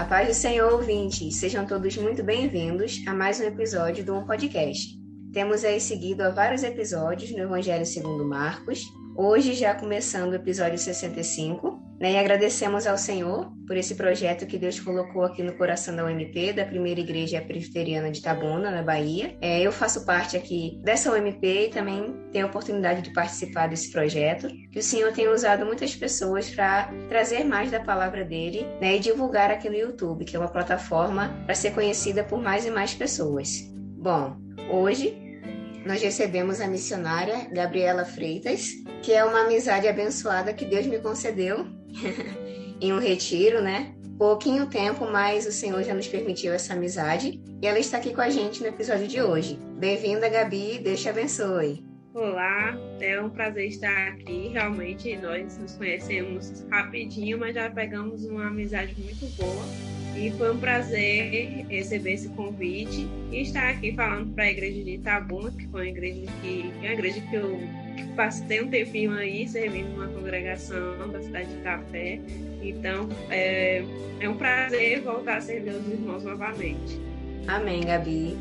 paz do Senhor, ouvintes, sejam todos muito bem-vindos a mais um episódio do Podcast. Temos aí seguido a vários episódios no Evangelho segundo Marcos, hoje já começando o episódio 65, e agradecemos ao Senhor por esse projeto que Deus colocou aqui no coração da UMP, da Primeira Igreja Presbiteriana de Itabuna, na Bahia. Eu faço parte aqui dessa UMP e também tenho a oportunidade de participar desse projeto, que o Senhor tem usado muitas pessoas para trazer mais da palavra dele, e divulgar aqui no YouTube, que é uma plataforma para ser conhecida por mais e mais pessoas. Bom, hoje nós recebemos a missionária Gabriela Freitas, que é uma amizade abençoada que Deus me concedeu em um retiro, Pouquinho tempo, mas o Senhor já nos permitiu essa amizade e ela está aqui com a gente no episódio de hoje. Bem-vinda, Gabi, Deus te abençoe. Olá, é um prazer estar aqui. Realmente nós nos conhecemos rapidinho, mas já pegamos uma amizade muito boa. E foi um prazer receber esse convite e estar aqui falando para a igreja de Itabuna, que foi uma igreja que eu passei um tempinho aí servindo numa congregação da cidade de Café. Então, é um prazer voltar a servir os irmãos novamente. Amém, Gabi.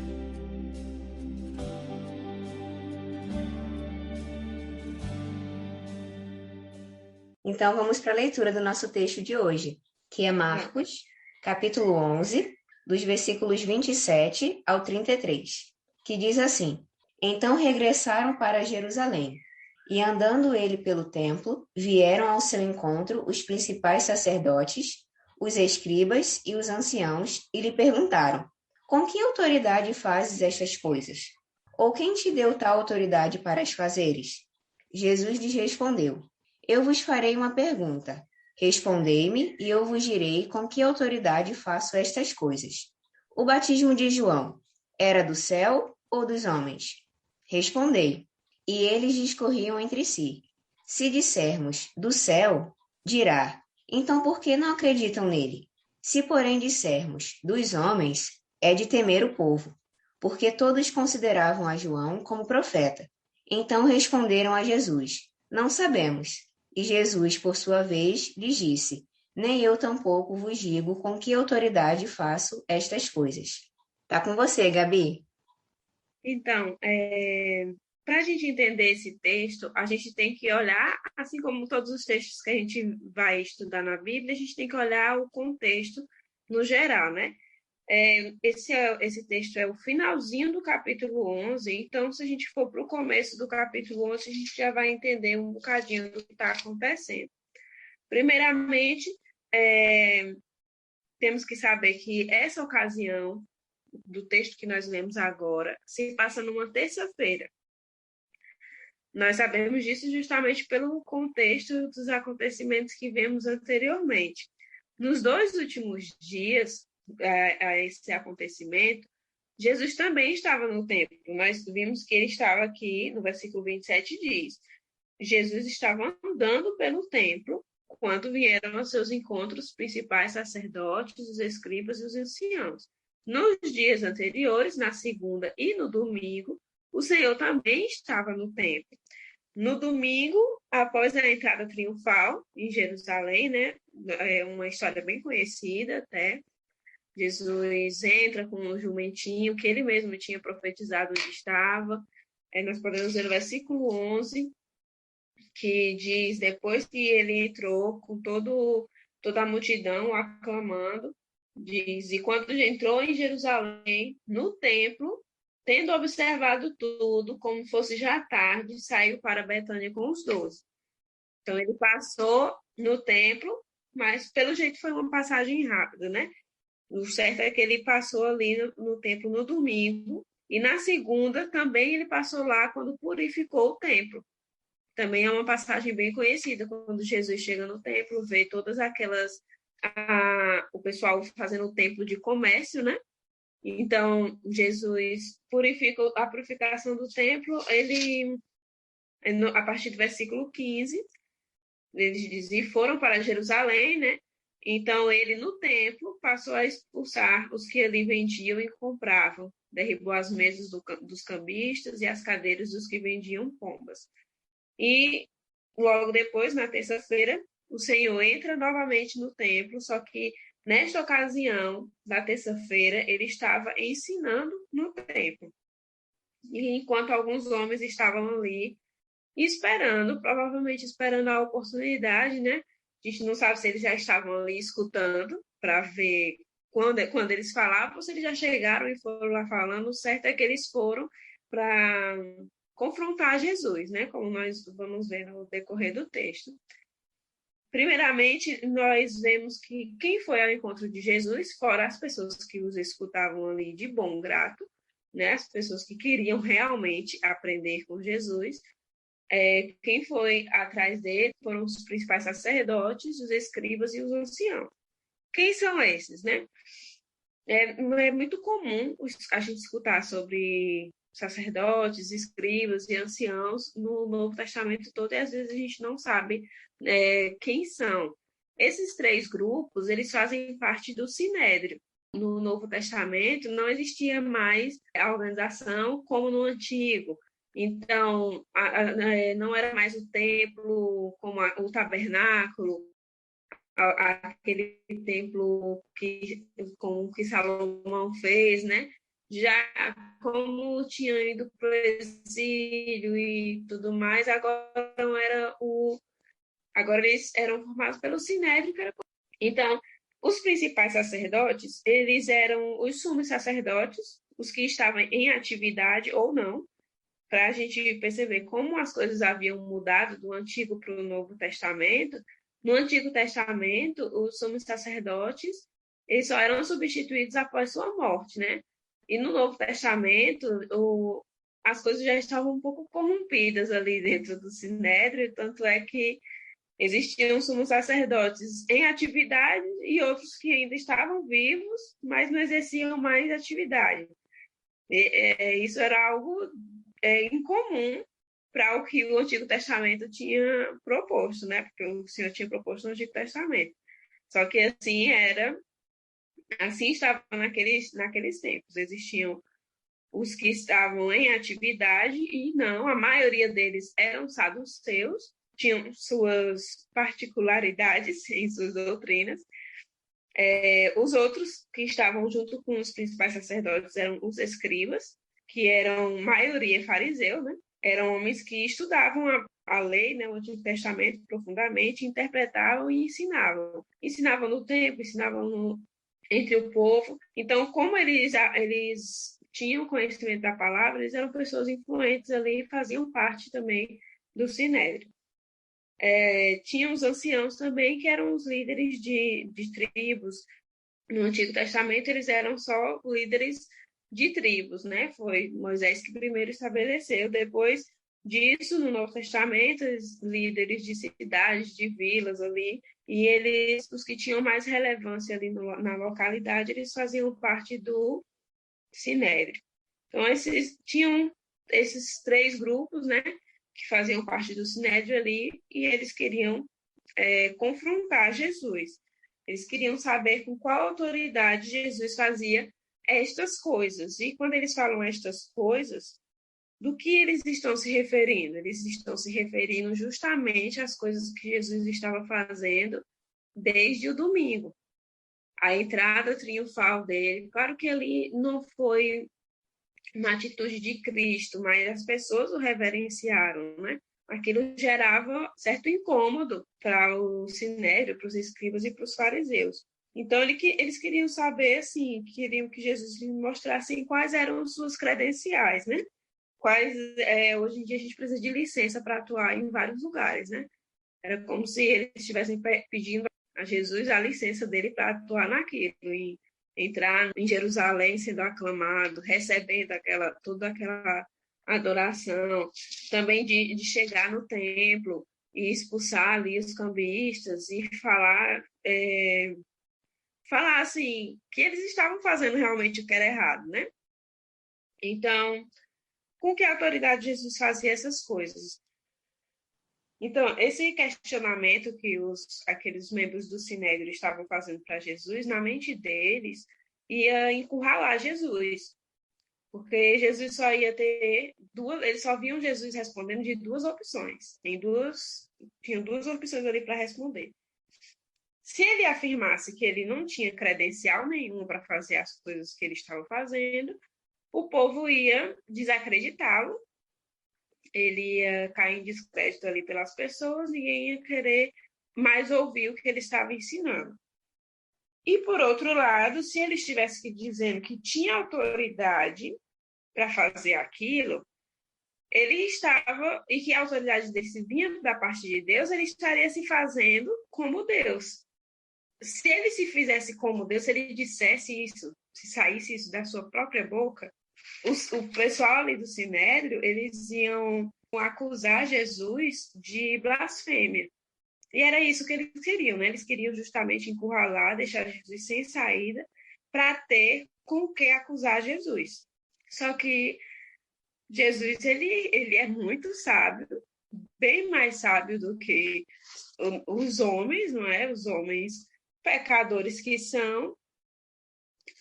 Então, vamos para a leitura do nosso texto de hoje, que é Marcos, capítulo 11, dos versículos 27 ao 33, que diz assim: Então regressaram para Jerusalém, e andando ele pelo templo, vieram ao seu encontro os principais sacerdotes, os escribas e os anciãos, e lhe perguntaram: Com que autoridade fazes estas coisas? Ou quem te deu tal autoridade para as fazeres? Jesus lhes respondeu: Eu vos farei uma pergunta. Respondei-me, e eu vos direi com que autoridade faço estas coisas. O batismo de João era do céu ou dos homens? Respondei. E eles discorriam entre si. Se dissermos do céu, dirá: Então por que não acreditam nele? Se, porém, dissermos dos homens, é de temer o povo, porque todos consideravam a João como profeta. Então responderam a Jesus: Não sabemos. E Jesus, por sua vez, lhes disse: Nem eu tampouco vos digo com que autoridade faço estas coisas. Tá com você, Gabi? Então, para a gente entender esse texto, a gente tem que olhar, assim como todos os textos que a gente vai estudar na Bíblia, a gente tem que olhar o contexto no geral, né? Esse texto é o finalzinho do capítulo 11, então se a gente for para o começo do capítulo 11, a gente já vai entender um bocadinho do que está acontecendo. Primeiramente, temos que saber que essa ocasião do texto que nós lemos agora se passa numa terça-feira. Nós sabemos disso justamente pelo contexto dos acontecimentos que vemos anteriormente. Nos 2 últimos dias a esse acontecimento, Jesus também estava no templo. Nós vimos que ele estava aqui, no versículo 27 diz: Jesus estava andando pelo templo quando vieram aos seus encontros os principais sacerdotes, os escribas e os anciãos. Nos dias anteriores, na segunda e no domingo, o Senhor também estava no templo. No domingo, após a entrada triunfal em Jerusalém, é uma história bem conhecida até, Jesus entra com um jumentinho que ele mesmo tinha profetizado onde estava. Nós podemos ver no versículo 11, que diz: depois que ele entrou com toda a multidão aclamando, diz: e quando entrou em Jerusalém, no templo, tendo observado tudo, como fosse já tarde, saiu para Betânia com os 12. Então, ele passou no templo, mas pelo jeito foi uma passagem rápida, né? O certo é que ele passou ali no templo no domingo, e na segunda também ele passou lá quando purificou o templo. Também é uma passagem bem conhecida, quando Jesus chega no templo, vê todas aquelas... o pessoal fazendo o templo de comércio, né? Então, Jesus purifica a purificação do templo, ele, a partir do versículo 15, eles dizem, foram para Jerusalém, né? Então, ele no templo passou a expulsar os que ali vendiam e compravam, derribou as mesas dos cambistas e as cadeiras dos que vendiam pombas. E logo depois, na terça-feira, o Senhor entra novamente no templo, só que Nesta ocasião, da terça-feira, ele estava ensinando no templo. E enquanto alguns homens estavam ali esperando, provavelmente esperando a oportunidade, né? A gente não sabe se eles já estavam ali escutando para ver quando eles falavam ou se eles já chegaram e foram lá falando. O certo é que eles foram para confrontar Jesus, né? Como nós vamos ver no decorrer do texto. Primeiramente, nós vemos que quem foi ao encontro de Jesus, fora as pessoas que os escutavam ali de bom grado, né? As pessoas que queriam realmente aprender com Jesus, quem foi atrás dele foram os principais sacerdotes, os escribas e os anciãos. Quem são esses, né? É muito comum a gente escutar sobre sacerdotes, escribas e anciãos no Novo Testamento todo, e às vezes a gente não sabe quem são. Esses três grupos, eles fazem parte do Sinédrio. No Novo Testamento não existia mais a organização como no Antigo. Então, não era mais o templo como o tabernáculo, aquele templo com que Salomão fez, né? Já como tinha ido para o exílio e tudo mais, agora eles eram formados pelo Sinédrio. Então, os principais sacerdotes, eles eram os sumos sacerdotes, os que estavam em atividade ou não, para a gente perceber como as coisas haviam mudado do Antigo para o Novo Testamento. No Antigo Testamento, os sumos sacerdotes, eles só eram substituídos após sua morte, né? E no Novo Testamento, as coisas já estavam um pouco corrompidas ali dentro do Sinédrio, tanto é que existiam sumos sacerdotes em atividade e outros que ainda estavam vivos, mas não exerciam mais atividade. Isso era algo incomum para o que o Antigo Testamento tinha proposto, né? Porque o Senhor tinha proposto no Antigo Testamento. Só que assim estava naqueles tempos. Existiam os que estavam em atividade e não, a maioria deles eram saduceus, tinham suas particularidades em suas doutrinas. Os outros que estavam junto com os principais sacerdotes eram os escribas, que eram maioria fariseu, né? Eram homens que estudavam a lei, né, o Antigo Testamento profundamente, interpretavam e ensinavam. Ensinavam no templo, entre o povo. Então, como eles tinham conhecimento da palavra, eles eram pessoas influentes ali e faziam parte também do Sinédrio. Tinha os anciãos também, que eram os líderes de tribos. No Antigo Testamento, eles eram só líderes de tribos, né? Foi Moisés que primeiro estabeleceu. Depois disso, no Novo Testamento, líderes de cidades, de vilas ali, e os que tinham mais relevância ali na localidade, eles faziam parte do Sinédrio. Então, tinham esses três grupos, né? Que faziam parte do Sinédrio ali, e eles queriam confrontar Jesus. Eles queriam saber com qual autoridade Jesus fazia estas coisas. E quando eles falam estas coisas, do que eles estão se referindo? Eles estão se referindo justamente às coisas que Jesus estava fazendo desde o domingo. A entrada triunfal dele. Claro que ali não foi uma atitude de Cristo, mas as pessoas o reverenciaram, né? Aquilo gerava certo incômodo para o sinédrio, para os escribas e para os fariseus. Então, eles queriam saber, assim, queriam que Jesus lhes mostrasse quais eram suas credenciais, né? Hoje em dia a gente precisa de licença para atuar em vários lugares, né? Era como se eles estivessem pedindo a Jesus a licença dele para atuar naquilo, e entrar em Jerusalém sendo aclamado, recebendo toda aquela adoração, também de chegar no templo e expulsar ali os cambistas e falar assim que eles estavam fazendo realmente o que era errado, né? Então, com que autoridade Jesus fazia essas coisas? Então, esse questionamento que aqueles membros do Sinédrio estavam fazendo para Jesus, na mente deles, ia encurralar Jesus. Porque Jesus só ia ter eles só viam Jesus respondendo de duas opções. Tinham duas opções ali para responder. Se ele afirmasse que ele não tinha credencial nenhum para fazer as coisas que ele estava fazendo, o povo ia desacreditá-lo, ele ia cair em descrédito ali pelas pessoas, ninguém ia querer mais ouvir o que ele estava ensinando. E, por outro lado, se ele estivesse dizendo que tinha autoridade para fazer aquilo, ele estava, e que a autoridade dele vinha da parte de Deus, ele estaria se fazendo como Deus. Se ele se fizesse como Deus, se ele dissesse isso, se saísse isso da sua própria boca, o pessoal ali do Sinédrio, eles iam acusar Jesus de blasfêmia. E era isso que eles queriam, né? Eles queriam justamente encurralar, deixar Jesus sem saída, para ter com o que acusar Jesus. Só que Jesus, ele é muito sábio, bem mais sábio do que os homens, não é? Os homens pecadores que são,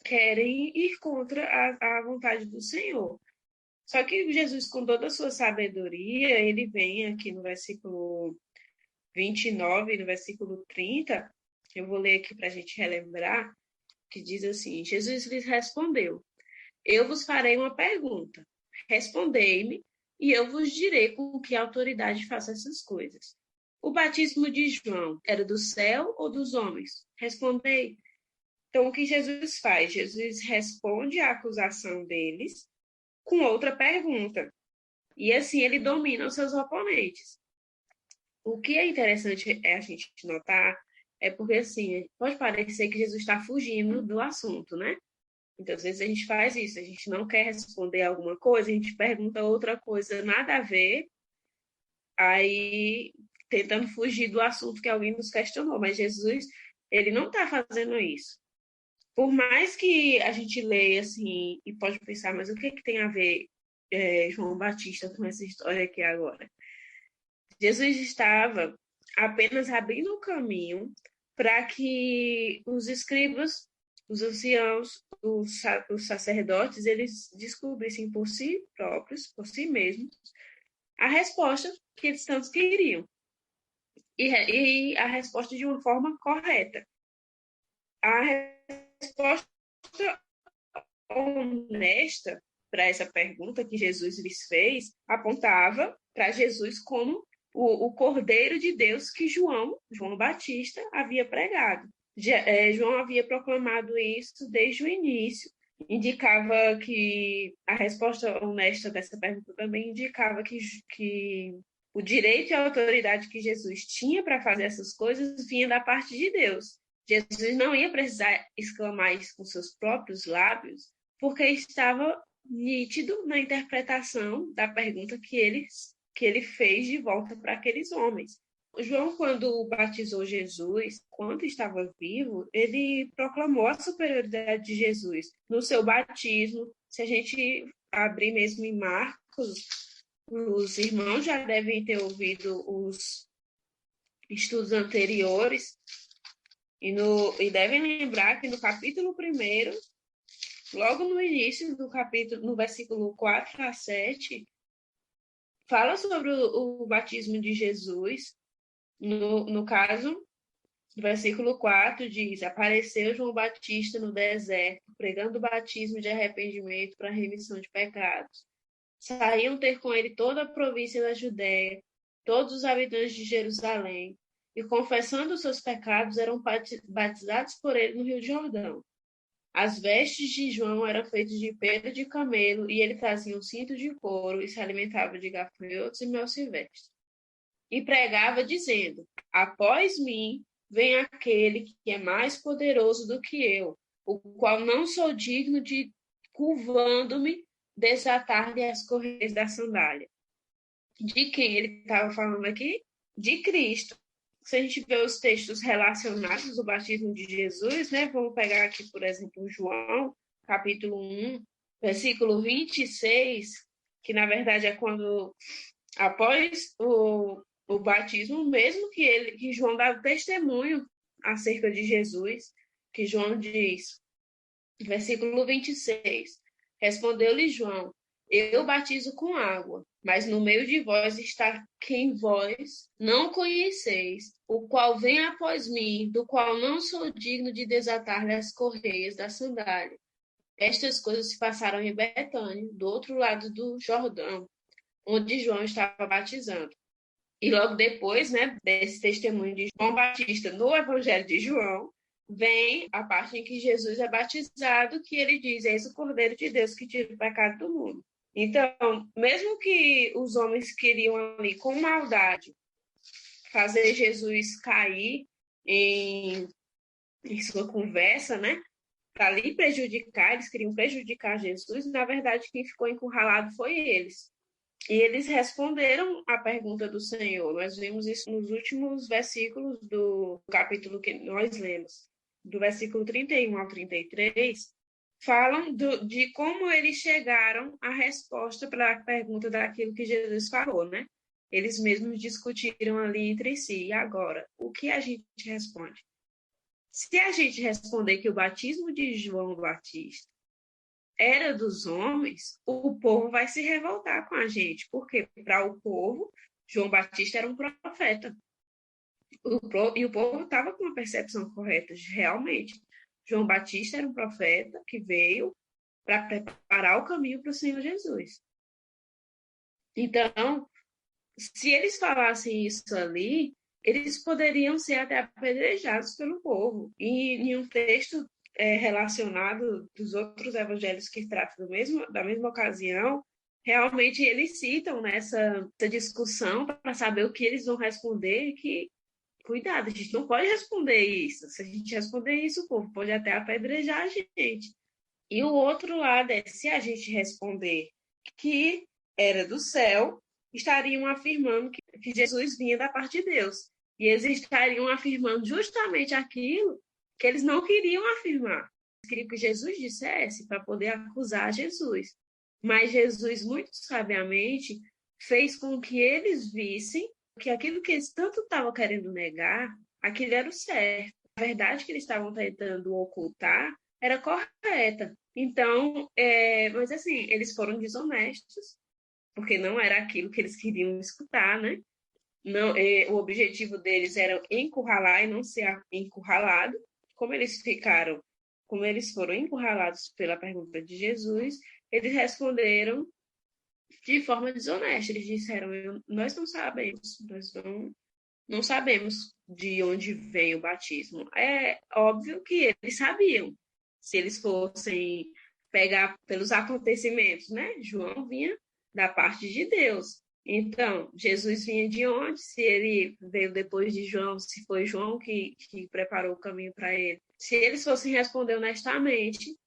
querem ir contra a vontade do Senhor. Só que Jesus, com toda a sua sabedoria, ele vem aqui no versículo 29, no versículo 30, eu vou ler aqui para a gente relembrar, que diz assim: Jesus lhes respondeu: eu vos farei uma pergunta. Respondei-me, e eu vos direi com que autoridade faço essas coisas. O batismo de João era do céu ou dos homens? Respondei. Então, o que Jesus faz? Jesus responde à acusação deles com outra pergunta. E assim ele domina os seus oponentes. O que é interessante a gente notar é porque, assim, pode parecer que Jesus está fugindo do assunto, né? Então, às vezes a gente faz isso, a gente não quer responder alguma coisa, a gente pergunta outra coisa, nada a ver, aí tentando fugir do assunto que alguém nos questionou. Mas Jesus, ele não está fazendo isso. Por mais que a gente leia assim e pode pensar, mas o que tem a ver João Batista com essa história aqui agora? Jesus estava apenas abrindo o caminho para que os escribas, os anciãos, os sacerdotes, eles descobrissem por si próprios, por si mesmos, a resposta que eles tanto queriam. E a resposta de uma forma correta. A resposta honesta para essa pergunta que Jesus lhes fez apontava para Jesus como o Cordeiro de Deus que João Batista, havia pregado. João havia proclamado isso desde o início. Indicava que a resposta honesta dessa pergunta também indicava que o direito e a autoridade que Jesus tinha para fazer essas coisas vinha da parte de Deus. Jesus não ia precisar exclamar isso com seus próprios lábios, porque estava nítido na interpretação da pergunta que ele fez de volta para aqueles homens. João, quando batizou Jesus, quando estava vivo, ele proclamou a superioridade de Jesus no seu batismo. Se a gente abrir mesmo em Marcos, os irmãos já devem ter ouvido os estudos anteriores e devem lembrar que no capítulo 1, logo no início do capítulo, no versículo 4 a 7, fala sobre o batismo de Jesus. No caso, no versículo 4 diz: apareceu João Batista no deserto, pregando o batismo de arrependimento para a remissão de pecados. Saíam ter com ele toda a província da Judéia, todos os habitantes de Jerusalém, e confessando os seus pecados, eram batizados por ele no Rio Jordão. As vestes de João eram feitas de pelo de camelo, e ele trazia um cinto de couro e se alimentava de gafanhotos e mel silvestre. E pregava, dizendo: após mim vem aquele que é mais poderoso do que eu, o qual não sou digno de, curvando-me, desatar-lhe as correias da sandália. De quem ele estava falando aqui? De Cristo. Se a gente vê os textos relacionados ao batismo de Jesus, né? Vamos pegar aqui, por exemplo, João, capítulo 1, versículo 26, que na verdade é quando, após o batismo, mesmo que João dá testemunho acerca de Jesus, que João diz, versículo 26, respondeu-lhe João: Eu batizo com água, mas no meio de vós está quem vós não conheceis, o qual vem após mim, do qual não sou digno de desatar-lhe as correias da sandália. Estas coisas se passaram em Betânia, do outro lado do Jordão, onde João estava batizando. E logo depois, né, desse testemunho de João Batista no Evangelho de João, vem a parte em que Jesus é batizado, que ele diz: eis o Cordeiro de Deus que tira o pecado do mundo. Então, mesmo que os homens queriam ali, com maldade, fazer Jesus cair em sua conversa, né, para ali prejudicar, eles queriam prejudicar Jesus, na verdade, quem ficou encurralado foi eles. E eles responderam à pergunta do Senhor. Nós vimos isso nos últimos versículos do capítulo que nós lemos, do versículo 31 ao 33, falam de como eles chegaram à resposta para a pergunta daquilo que Jesus falou, né? Eles mesmos discutiram ali entre si. E agora, o que a gente responde? Se a gente responder que o batismo de João Batista era dos homens, o povo vai se revoltar com a gente, porque para o povo, João Batista era um profeta. E o povo estava com uma percepção correta, realmente. João Batista era um profeta que veio para preparar o caminho para o Senhor Jesus. Então, se eles falassem isso ali, eles poderiam ser até apedrejados pelo povo. E em um texto relacionado dos outros evangelhos que tratam da mesma ocasião, realmente eles citam nessa discussão para saber o que eles vão responder, que, cuidado, a gente não pode responder isso. Se a gente responder isso, o povo pode até apedrejar a gente. E o outro lado é, se a gente responder que era do céu, estariam afirmando que Jesus vinha da parte de Deus. E eles estariam afirmando justamente aquilo que eles não queriam afirmar. Eles queriam que Jesus dissesse para poder acusar Jesus. Mas Jesus, muito sabiamente, fez com que eles vissem que aquilo que eles tanto estavam querendo negar, aquilo era o certo. A verdade que eles estavam tentando ocultar era correta. Então, mas assim, eles foram desonestos, porque não era aquilo que eles queriam escutar, né? Não, o objetivo deles era encurralar e não ser encurralado. Como eles foram encurralados pela pergunta de Jesus, eles responderam de forma desonesta. Eles disseram: nós não sabemos, não sabemos de onde vem o batismo. É óbvio que eles sabiam. Se eles fossem pegar pelos acontecimentos, né? João vinha da parte de Deus. Então, Jesus vinha de onde? Se ele veio depois de João, se foi João que preparou o caminho para ele. Se eles fossem responder honestamente,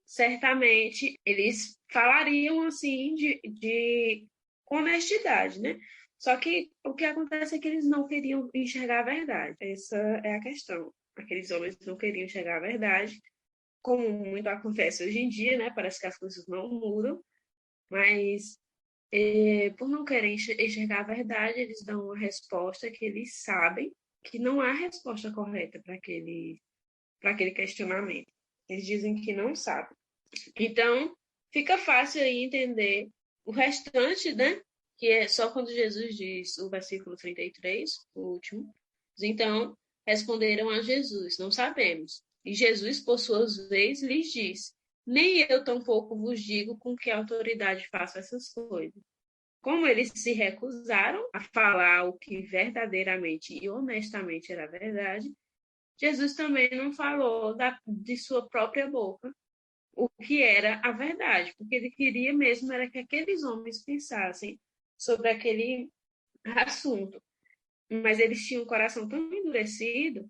certamente eles falariam assim de honestidade, né? Só que o que acontece é que eles não queriam enxergar a verdade. Essa é a questão. Aqueles homens não queriam enxergar a verdade, como muito acontece hoje em dia, né? Parece que as coisas não mudam, mas por não querer enxergar a verdade, eles dão uma resposta que eles sabem que não há resposta correta para aquele questionamento. Eles dizem que não sabem. Então, fica fácil aí entender o restante, né? Que é só quando Jesus diz o versículo 33, o último. Então, responderam a Jesus: não sabemos. E Jesus, por sua vez, lhes diz: nem eu tampouco vos digo com que autoridade faço essas coisas. Como eles se recusaram a falar o que verdadeiramente e honestamente era verdade, Jesus também não falou de sua própria boca o que era a verdade, porque ele queria mesmo era que aqueles homens pensassem sobre aquele assunto. Mas eles tinham um coração tão endurecido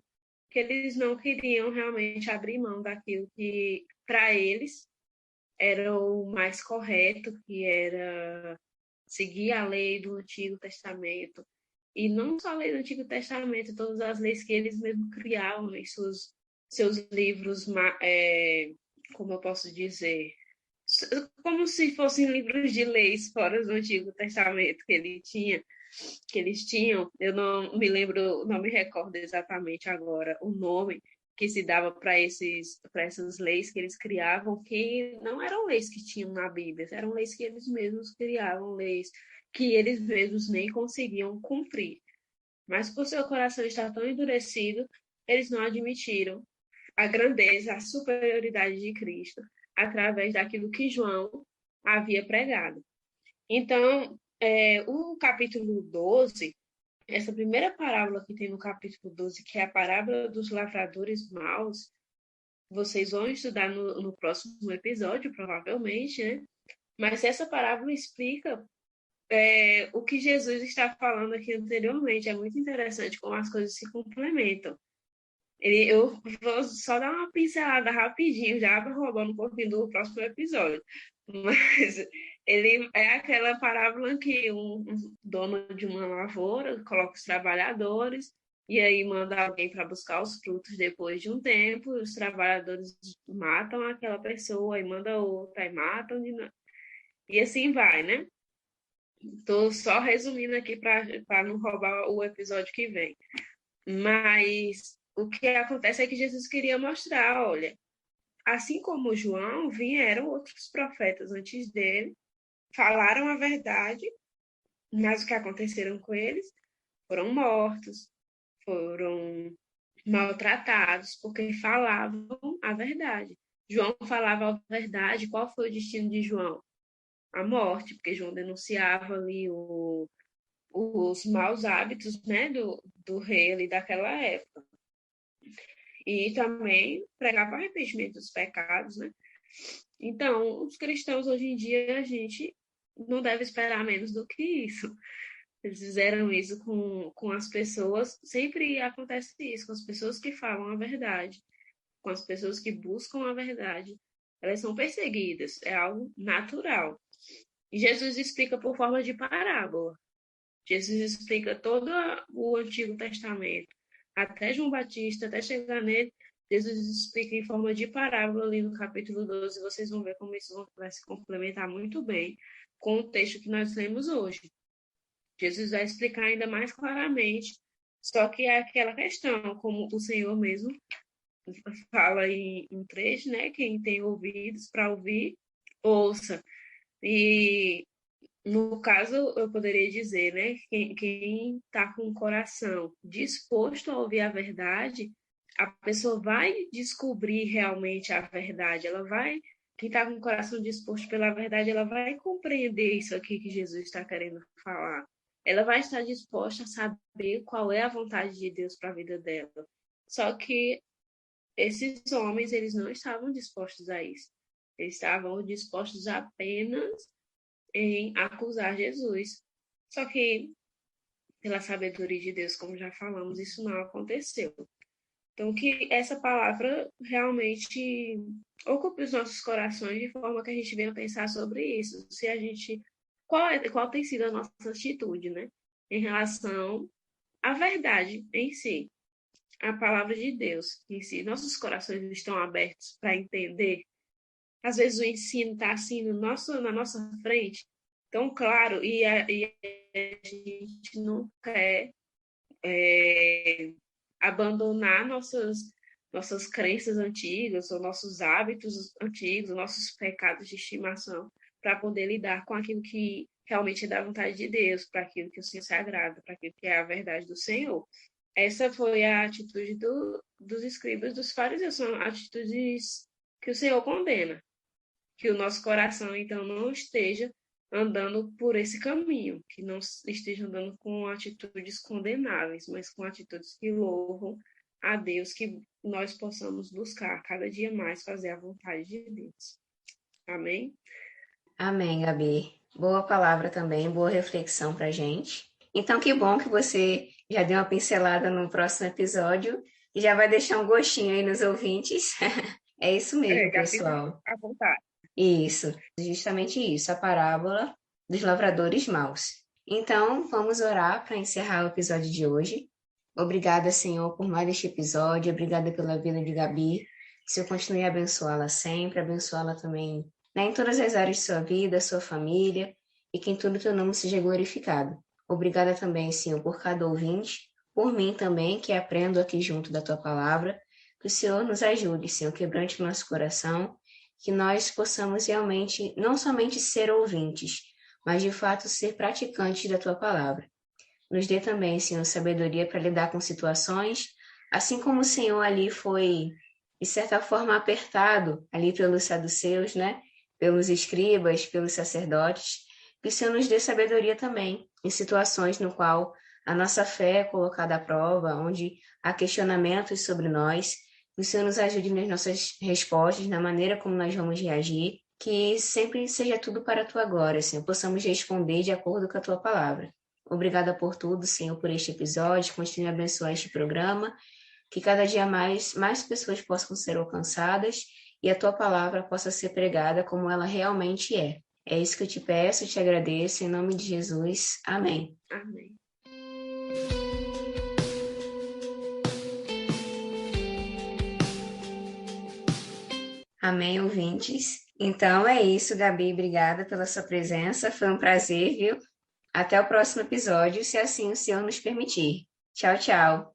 que eles não queriam realmente abrir mão daquilo que, para eles, era o mais correto, que era seguir a lei do Antigo Testamento. E não só a lei do Antigo Testamento, todas as leis que eles mesmos criavam em seus livros, como eu posso dizer, como se fossem livros de leis fora do Antigo Testamento que eles tinham. Eu não me lembro, não me recordo exatamente agora o nome que se dava para essas leis que eles criavam, que não eram leis que tinham na Bíblia, eram leis que eles mesmos criavam, leis que eles mesmos nem conseguiam cumprir. Mas por seu coração estar tão endurecido, eles não admitiram a grandeza, a superioridade de Cristo através daquilo que João havia pregado. Então, o capítulo 12, essa primeira parábola que tem no capítulo 12, que é a parábola dos lavradores maus, vocês vão estudar no próximo episódio, provavelmente, né? Mas essa parábola explica o que Jesus está falando aqui anteriormente. É muito interessante como as coisas se complementam. Eu vou só dar uma pincelada rapidinho, já roubando um pouquinho do próximo episódio. Mas ele é aquela parábola que um dono de uma lavoura coloca os trabalhadores e aí manda alguém para buscar os frutos depois de um tempo. Os trabalhadores matam aquela pessoa e manda outra e matam de novo. E assim vai, né? Estou só resumindo aqui para não roubar o episódio que vem. Mas o que acontece é que Jesus queria mostrar, olha, assim como João, vieram outros profetas antes dele, falaram a verdade, mas o que aconteceram com eles? Foram mortos, foram maltratados, porque falavam a verdade. João falava a verdade, qual foi o destino de João? A morte, porque João denunciava ali os maus hábitos, né, do rei ali daquela época. E também pregava o arrependimento dos pecados, né? Então, os cristãos hoje em dia, a gente não deve esperar menos do que isso. Eles fizeram isso com as pessoas, sempre acontece isso, com as pessoas que falam a verdade, com as pessoas que buscam a verdade. Elas são perseguidas, é algo natural. E Jesus explica por forma de parábola. Jesus explica todo o Antigo Testamento, até João Batista, até chegar nele, Jesus explica em forma de parábola ali no capítulo 12, vocês vão ver como isso vai se complementar muito bem com o texto que nós lemos hoje. Jesus vai explicar ainda mais claramente, só que é aquela questão, como o Senhor mesmo fala em trecho, né? Quem tem ouvidos para ouvir, ouça. E no caso, eu poderia dizer, né? Quem está com o coração disposto a ouvir a verdade, a pessoa vai descobrir realmente a verdade. Quem está com o coração disposto pela verdade, ela vai compreender isso aqui que Jesus está querendo falar. Ela vai estar disposta a saber qual é a vontade de Deus para a vida dela. Só que esses homens, eles não estavam dispostos a isso. Eles estavam dispostos apenas em acusar Jesus. Só que, pela sabedoria de Deus, como já falamos, isso não aconteceu. Então, que essa palavra realmente ocupe os nossos corações de forma que a gente venha pensar sobre isso. Se a gente, qual tem sido a nossa atitude, né? Em relação à verdade em si, a palavra de Deus em si. Nossos corações estão abertos para entender. Às vezes o ensino está assim na nossa frente, tão claro, e a gente não quer abandonar nossas crenças antigas, ou nossos hábitos antigos, nossos pecados de estimação, para poder lidar com aquilo que realmente é da vontade de Deus, para aquilo que o Senhor se agrada, para aquilo que é a verdade do Senhor. Essa foi a atitude dos escribas, dos fariseus, são atitudes que o Senhor condena. Que o nosso coração, então, não esteja andando por esse caminho, que não esteja andando com atitudes condenáveis, mas com atitudes que louvam a Deus, que nós possamos buscar cada dia mais fazer a vontade de Deus. Amém? Amém, Gabi. Boa palavra também, boa reflexão para gente. Então, que bom que você já deu uma pincelada no próximo episódio e já vai deixar um gostinho aí nos ouvintes. É isso mesmo, pessoal. À vontade. Isso, justamente isso, a parábola dos lavradores maus. Então, vamos orar para encerrar o episódio de hoje. Obrigada, Senhor, por mais este episódio. Obrigada pela vida de Gabi. Que o Senhor continue a abençoá-la sempre, abençoá-la também, né, em todas as áreas de sua vida, sua família, e que em tudo teu nome seja glorificado. Obrigada também, Senhor, por cada ouvinte, por mim também, que aprendo aqui junto da tua palavra, Que o Senhor nos ajude, Senhor, quebrante o nosso coração, que nós possamos realmente, não somente ser ouvintes, mas de fato ser praticantes da Tua palavra. Nos dê também, Senhor, sabedoria para lidar com situações, assim como o Senhor ali foi, de certa forma, apertado ali pelos saduceus, né? Pelos escribas, pelos sacerdotes, que o Senhor nos dê sabedoria também em situações no qual a nossa fé é colocada à prova, onde há questionamentos sobre nós, que o Senhor nos ajude nas nossas respostas, na maneira como nós vamos reagir, que sempre seja tudo para a Tua glória, Senhor, possamos responder de acordo com a Tua palavra. Obrigada por tudo, Senhor, por este episódio, continue a abençoar este programa, que cada dia mais pessoas possam ser alcançadas e a Tua palavra possa ser pregada como ela realmente é. É isso que eu te peço, te agradeço, em nome de Jesus. Amém. Amém. Amém, ouvintes. Então é isso, Gabi, obrigada pela sua presença, foi um prazer, viu? Até o próximo episódio, se assim o Senhor nos permitir. Tchau, tchau.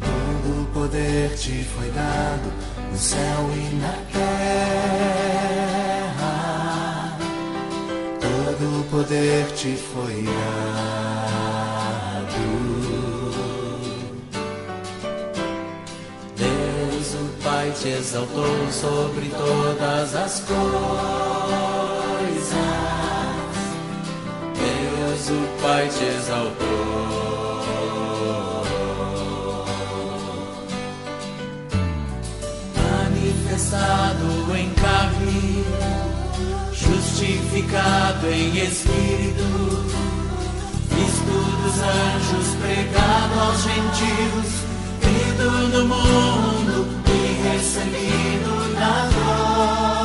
Todo o poder te foi dado no céu e na terra. Todo o poder te foi dado. Deus, o Pai, te exaltou sobre todas as coisas. Deus, o Pai, te exaltou. Manifestado em carne, justificado em espírito, visto dos anjos, pregado aos gentios, crido no mundo e recebido na glória.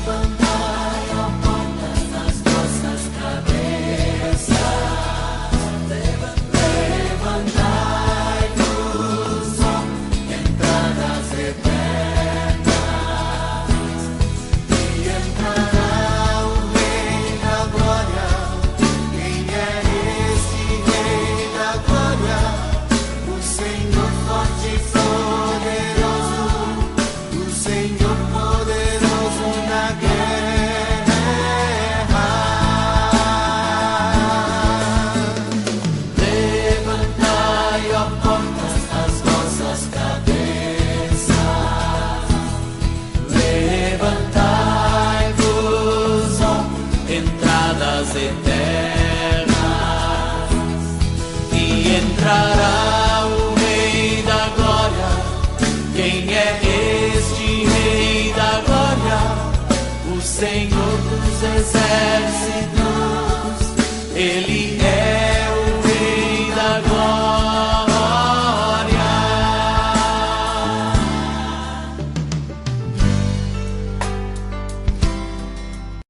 Levantai, ó portas, as vossas cabeças. Levantai-vos, ó entradas eternas, e entrará o Rei da Glória. Quem é este Rei da Glória? O Senhor forte e poderoso, o Senhor poderoso na guerra. Levantai, ó portas, as vossas cabeças. Levantai-vos, ó entradas eternas, e entrará o Rei da Glória. Quem é este Rei da Glória? O Senhor dos exércitos.